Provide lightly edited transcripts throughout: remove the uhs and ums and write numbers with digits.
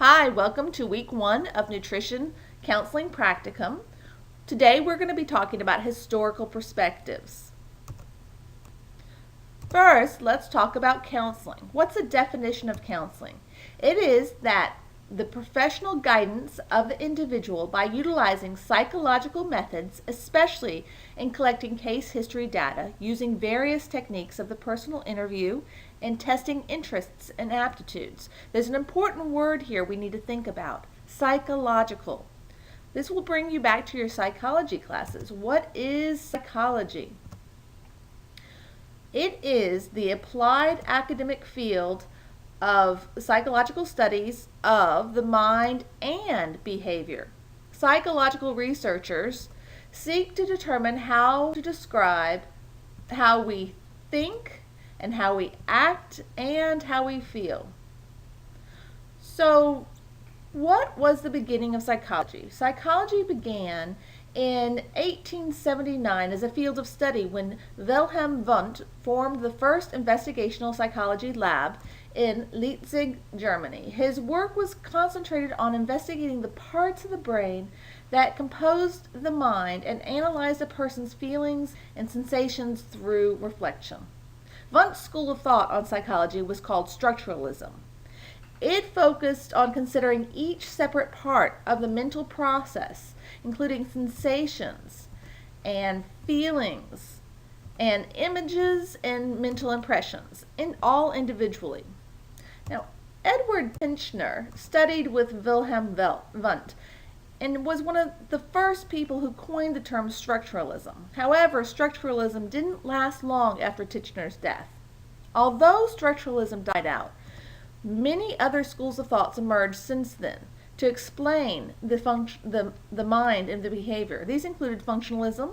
Hi, welcome to week 1 of Nutrition Counseling Practicum. Today we're going to be talking about historical perspectives. First, let's talk about counseling. What's the definition of counseling? It is that the professional guidance of the individual by utilizing psychological methods, especially in collecting case history data, using various techniques of the personal interview, and testing interests and aptitudes. There's an important word here we need to think about: psychological. This will bring you back to your psychology classes. What is psychology? It is the applied academic field of psychological studies of the mind and behavior. Psychological researchers seek to determine how to describe how we think and how we act and how we feel. So, what was the beginning of psychology? Psychology began in 1879 as a field of study when Wilhelm Wundt formed the first investigational psychology lab in Leipzig, Germany. His work was concentrated on investigating the parts of the brain that composed the mind and analyzed a person's feelings and sensations through reflection. Wundt's school of thought on psychology was called structuralism. It focused on considering each separate part of the mental process, including sensations and feelings and images and mental impressions, all individually. Now, Edward Pinchner studied with Wilhelm Wundt and was one of the first people who coined the term structuralism. However, structuralism didn't last long after Titchener's death. Although structuralism died out, many other schools of thought emerged since then to explain the mind and the behavior. These included functionalism,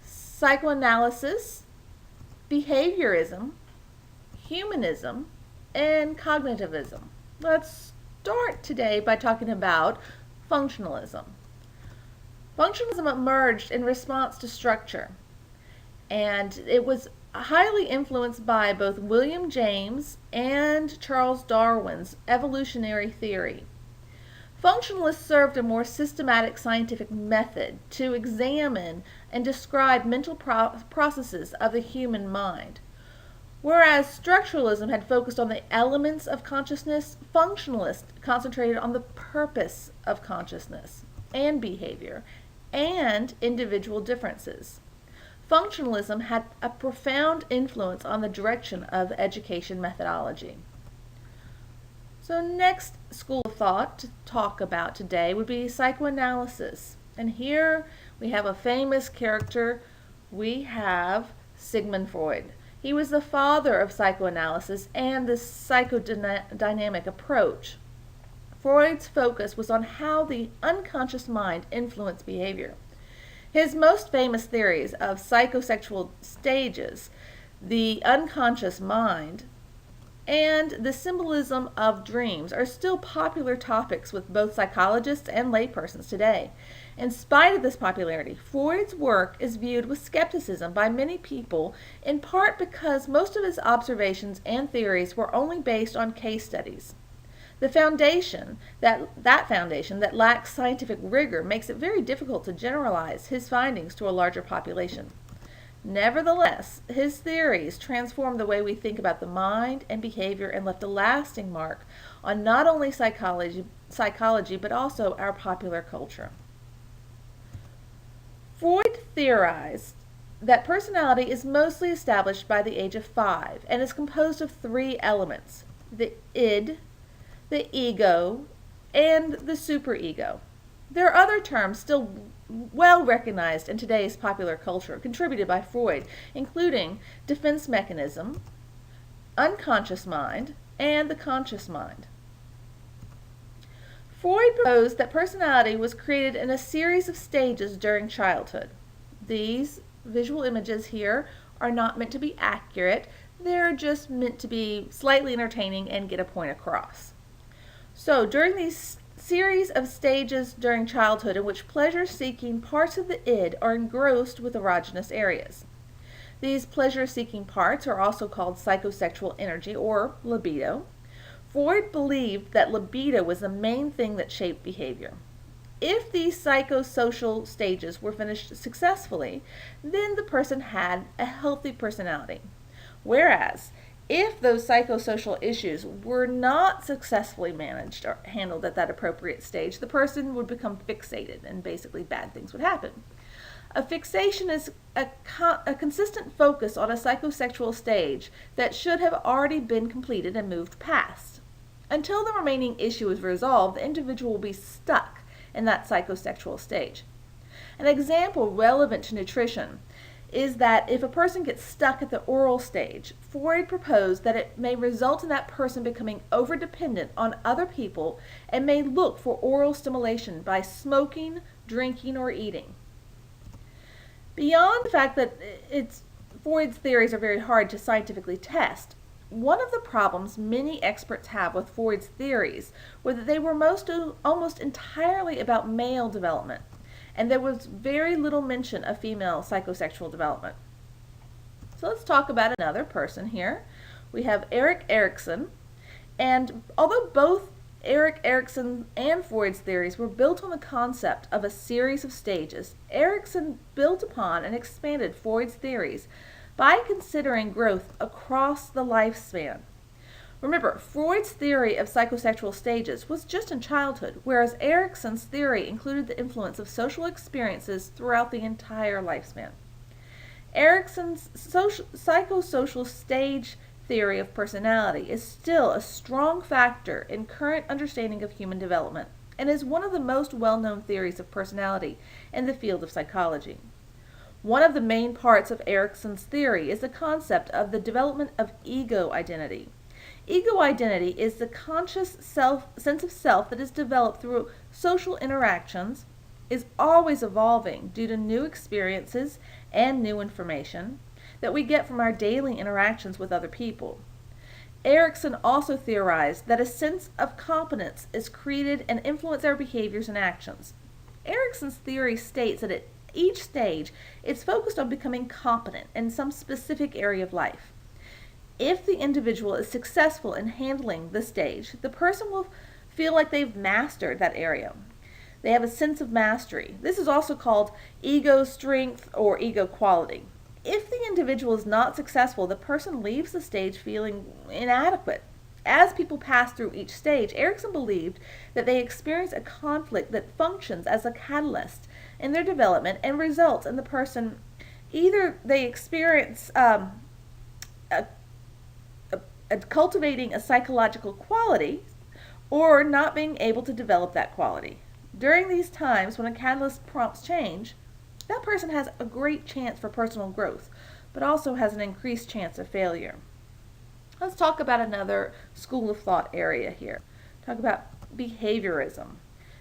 psychoanalysis, behaviorism, humanism, and cognitivism. Let's start today by talking about functionalism. Functionalism emerged in response to structure, and it was highly influenced by both William James and Charles Darwin's evolutionary theory. Functionalists served a more systematic scientific method to examine and describe mental processes of the human mind. Whereas structuralism had focused on the elements of consciousness, functionalists concentrated on the purpose of consciousness and behavior and individual differences. Functionalism had a profound influence on the direction of education methodology. So next school of thought to talk about today would be psychoanalysis. And here we have a famous character. We have Sigmund Freud. He was the father of psychoanalysis and the psychodynamic approach. Freud's focus was on how the unconscious mind influenced behavior. His most famous theories of psychosexual stages, the unconscious mind, and the symbolism of dreams are still popular topics with both psychologists and laypersons today. In spite of this popularity, Freud's work is viewed with skepticism by many people, in part because most of his observations and theories were only based on case studies. That foundation that lacks scientific rigor makes it very difficult to generalize his findings to a larger population. Nevertheless, his theories transformed the way we think about the mind and behavior and left a lasting mark on not only psychology but also our popular culture. Freud theorized that personality is mostly established by the age of 5 and is composed of 3 elements: the id, the ego, and the superego. There are other terms still well recognized in today's popular culture contributed by Freud, including defense mechanism, unconscious mind, and the conscious mind. Freud proposed that personality was created in a series of stages during childhood. These visual images here are not meant to be accurate. They're just meant to be slightly entertaining and get a point across. So during these series of stages during childhood in which pleasure-seeking parts of the id are engrossed with erogenous areas. These pleasure-seeking parts are also called psychosexual energy or libido. Freud believed that libido was the main thing that shaped behavior. If these psychosocial stages were finished successfully, then the person had a healthy personality. Whereas, if those psychosocial issues were not successfully managed or handled at that appropriate stage, the person would become fixated and basically bad things would happen. A fixation is a consistent focus on a psychosexual stage that should have already been completed and moved past. Until the remaining issue is resolved, the individual will be stuck in that psychosexual stage. An example relevant to nutrition is that if a person gets stuck at the oral stage, Freud proposed that it may result in that person becoming overdependent on other people and may look for oral stimulation by smoking, drinking, or eating. Beyond the fact that Freud's theories are very hard to scientifically test, one of the problems many experts have with Freud's theories was that they were almost entirely about male development, and there was very little mention of female psychosexual development. So let's talk about another person here. We have Erik Erikson, and although both Erik Erikson and Freud's theories were built on the concept of a series of stages, Erikson built upon and expanded Freud's theories by considering growth across the lifespan. Remember, Freud's theory of psychosexual stages was just in childhood, whereas Erikson's theory included the influence of social experiences throughout the entire lifespan. Erikson's psychosocial stage theory of personality is still a strong factor in current understanding of human development and is one of the most well-known theories of personality in the field of psychology. One of the main parts of Erikson's theory is the concept of the development of ego identity. Ego identity is the conscious sense of self that is developed through social interactions, is always evolving due to new experiences and new information that we get from our daily interactions with other people. Erikson also theorized that a sense of competence is created and influences our behaviors and actions. Erikson's theory states that at each stage, it's focused on becoming competent in some specific area of life. If the individual is successful in handling the stage, the person will feel like they've mastered that area. They have a sense of mastery. This is also called ego strength or ego quality. If the individual is not successful, the person leaves the stage feeling inadequate. As people pass through each stage, Erikson believed that they experience a conflict that functions as a catalyst in their development and results in the person either they experience cultivating a psychological quality or not being able to develop that quality. During these times when a catalyst prompts change, that person has a great chance for personal growth, but also has an increased chance of failure. Let's talk about another school of thought area here. Talk about behaviorism.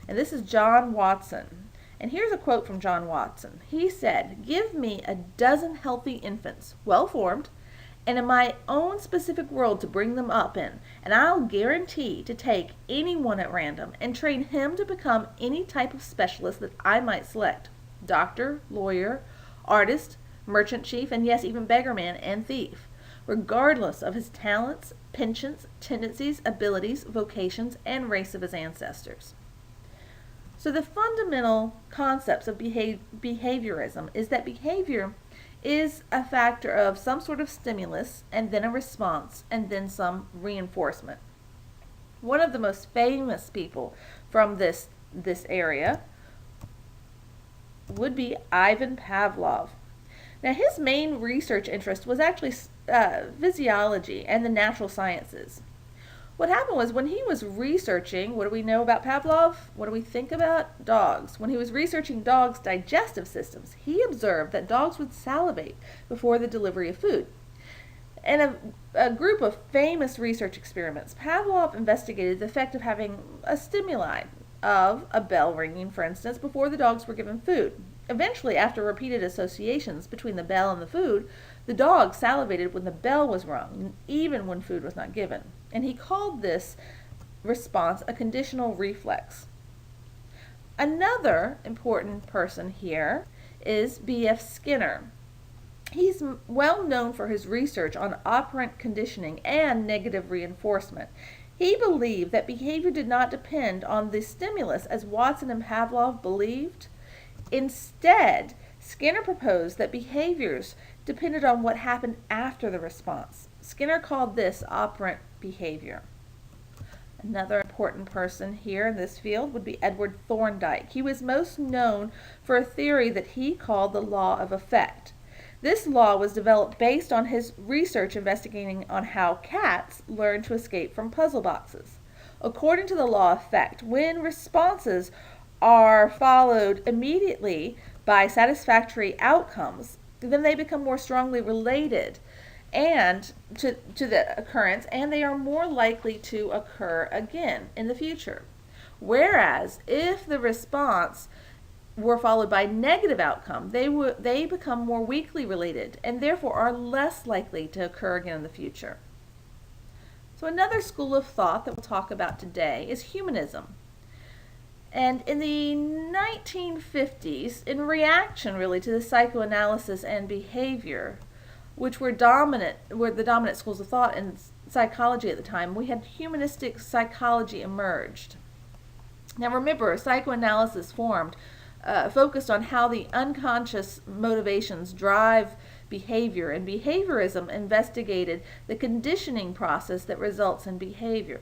And this is John Watson. And here's a quote from John Watson. He said, "Give me a dozen healthy infants, well-formed, and in my own specific world to bring them up in, and I'll guarantee to take anyone at random and train him to become any type of specialist that I might select. Doctor, lawyer, artist, merchant chief, and yes, even beggarman and thief, regardless of his talents, penchants, tendencies, abilities, vocations, and race of his ancestors." So the fundamental concepts of behaviorism is that behavior is a factor of some sort of stimulus and then a response and then some reinforcement. One of the most famous people from this area would be Ivan Pavlov. Now his main research interest was actually physiology and the natural sciences. What happened was when he was researching, what do we know about Pavlov? What do we think about? Dogs. When he was researching dogs' digestive systems, he observed that dogs would salivate before the delivery of food. In a group of famous research experiments, Pavlov investigated the effect of having a stimuli of a bell ringing, for instance, before the dogs were given food. Eventually, after repeated associations between the bell and the food, the dog salivated when the bell was rung, even when food was not given. And he called this response a conditional reflex. Another important person here is B.F. Skinner. He's well known for his research on operant conditioning and negative reinforcement. He believed that behavior did not depend on the stimulus as Watson and Pavlov believed. Instead, Skinner proposed that behaviors depended on what happened after the response. Skinner called this operant behavior. Another important person here in this field would be Edward Thorndike. He was most known for a theory that he called the law of effect. This law was developed based on his research investigating on how cats learn to escape from puzzle boxes. According to the law of effect, when responses are followed immediately by satisfactory outcomes, then they become more strongly related and to the occurrence, and they are more likely to occur again in the future. Whereas if the response were followed by negative outcome, they become more weakly related and therefore are less likely to occur again in the future. So another school of thought that we'll talk about today is humanism. And in the 1950s, in reaction really to the psychoanalysis and behavior, which were the dominant schools of thought in psychology at the time, we had humanistic psychology emerged. Now remember, psychoanalysis focused on how the unconscious motivations drive behavior, and behaviorism investigated the conditioning process that results in behavior.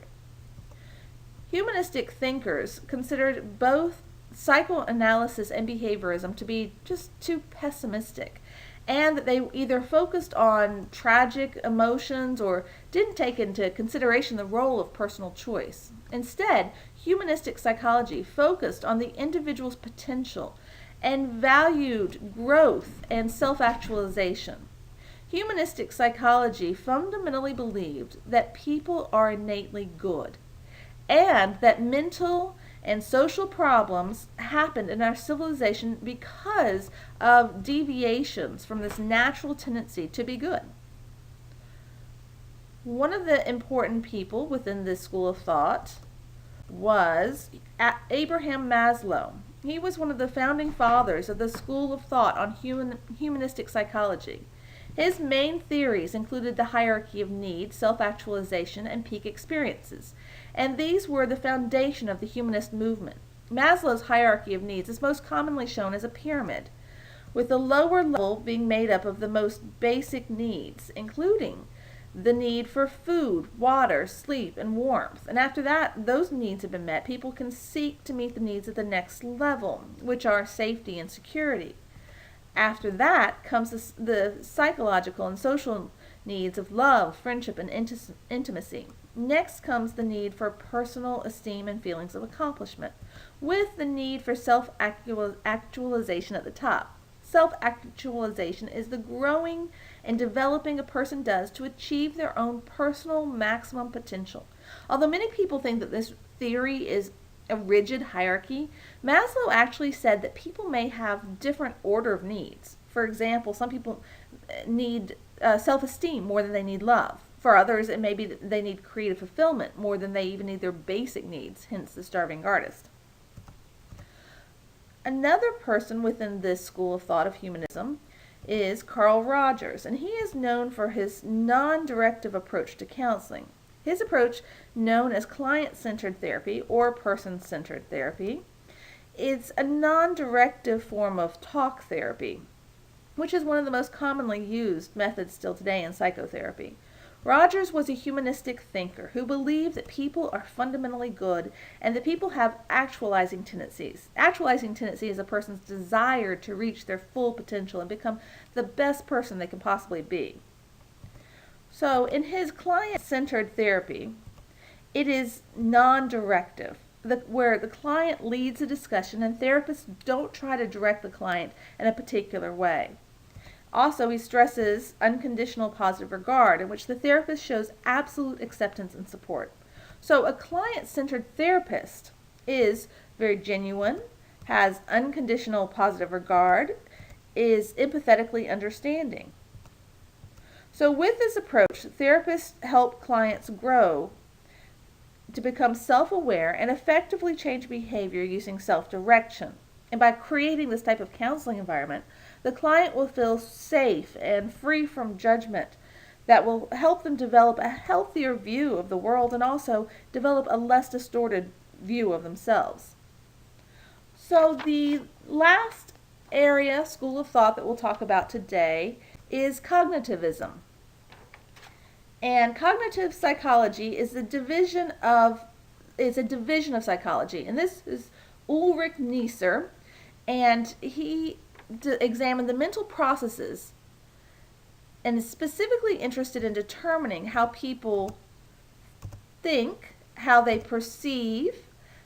Humanistic thinkers considered both psychoanalysis and behaviorism to be just too pessimistic, and that they either focused on tragic emotions or didn't take into consideration the role of personal choice. Instead, humanistic psychology focused on the individual's potential and valued growth and self-actualization. Humanistic psychology fundamentally believed that people are innately good, and that mental and social problems happened in our civilization because of deviations from this natural tendency to be good. One of the important people within this school of thought was Abraham Maslow. He was one of the founding fathers of the school of thought on humanistic psychology. His main theories included the hierarchy of needs, self-actualization, and peak experiences, and these were the foundation of the humanist movement. Maslow's hierarchy of needs is most commonly shown as a pyramid, with the lower level being made up of the most basic needs, including the need for food, water, sleep, and warmth. And after that, those needs have been met, people can seek to meet the needs at the next level, which are safety and security. After that comes the psychological and social needs of love, friendship, and intimacy. Next comes the need for personal esteem and feelings of accomplishment, with the need for self-actualization at the top. Self-actualization is the growing and developing a person does to achieve their own personal maximum potential. Although many people think that this theory is a rigid hierarchy, Maslow actually said that people may have different order of needs. For example, some people need self-esteem more than they need love. For others, it may be that they need creative fulfillment more than they even need their basic needs, hence the starving artist. Another person within this school of thought of humanism is Carl Rogers, and he is known for his non-directive approach to counseling. His approach, known as client-centered therapy or person-centered therapy, is a non-directive form of talk therapy, which is one of the most commonly used methods still today in psychotherapy. Rogers was a humanistic thinker who believed that people are fundamentally good and that people have actualizing tendencies. Actualizing tendency is a person's desire to reach their full potential and become the best person they can possibly be. So in his client-centered therapy, it is non-directive, where the client leads the discussion and therapists don't try to direct the client in a particular way. Also, he stresses unconditional positive regard, in which the therapist shows absolute acceptance and support. So a client-centered therapist is very genuine, has unconditional positive regard, is empathetically understanding. So with this approach, therapists help clients grow to become self-aware and effectively change behavior using self-direction. And by creating this type of counseling environment, the client will feel safe and free from judgment that will help them develop a healthier view of the world and also develop a less distorted view of themselves. So the last school of thought that we'll talk about today is cognitivism. And cognitive psychology is a division of psychology. And this is Ulrich NUTR, and he examined the mental processes and is specifically interested in determining how people think, how they perceive,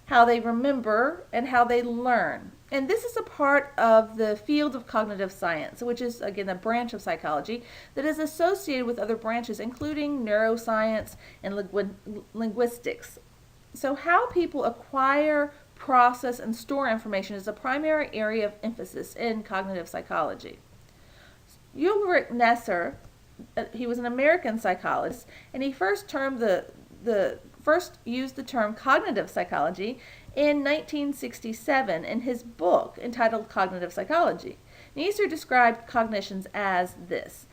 how they remember, and how they learn. And this is a part of the field of cognitive science, which is, again, a branch of psychology that is associated with other branches, including neuroscience and linguistics. So how people acquire, process, and store information is a primary area of emphasis in cognitive psychology. Ulrich NUTR, he was an American psychologist, and he first used the term cognitive psychology in 1967 in his book entitled Cognitive Psychology. NUTR described cognitions as this: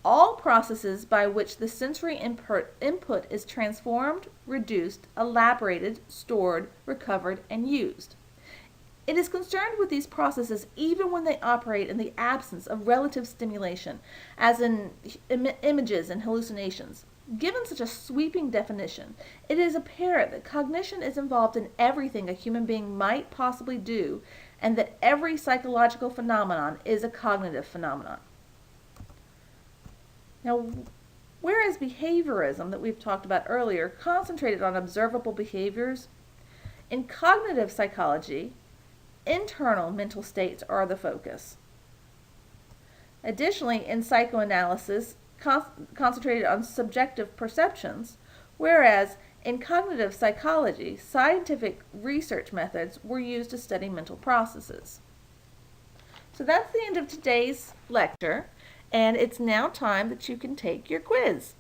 all processes by which the sensory input is transformed, reduced, elaborated, stored, recovered, and used. It is concerned with these processes even when they operate in the absence of relative stimulation, as in images and hallucinations. Given such a sweeping definition, it is apparent that cognition is involved in everything a human being might possibly do, and that every psychological phenomenon is a cognitive phenomenon. Now, whereas behaviorism that we've talked about earlier concentrated on observable behaviors, in cognitive psychology, internal mental states are the focus. Additionally, in psychoanalysis, concentrated on subjective perceptions, whereas in cognitive psychology, scientific research methods were used to study mental processes. So that's the end of today's lecture, and it's now time that you can take your quiz.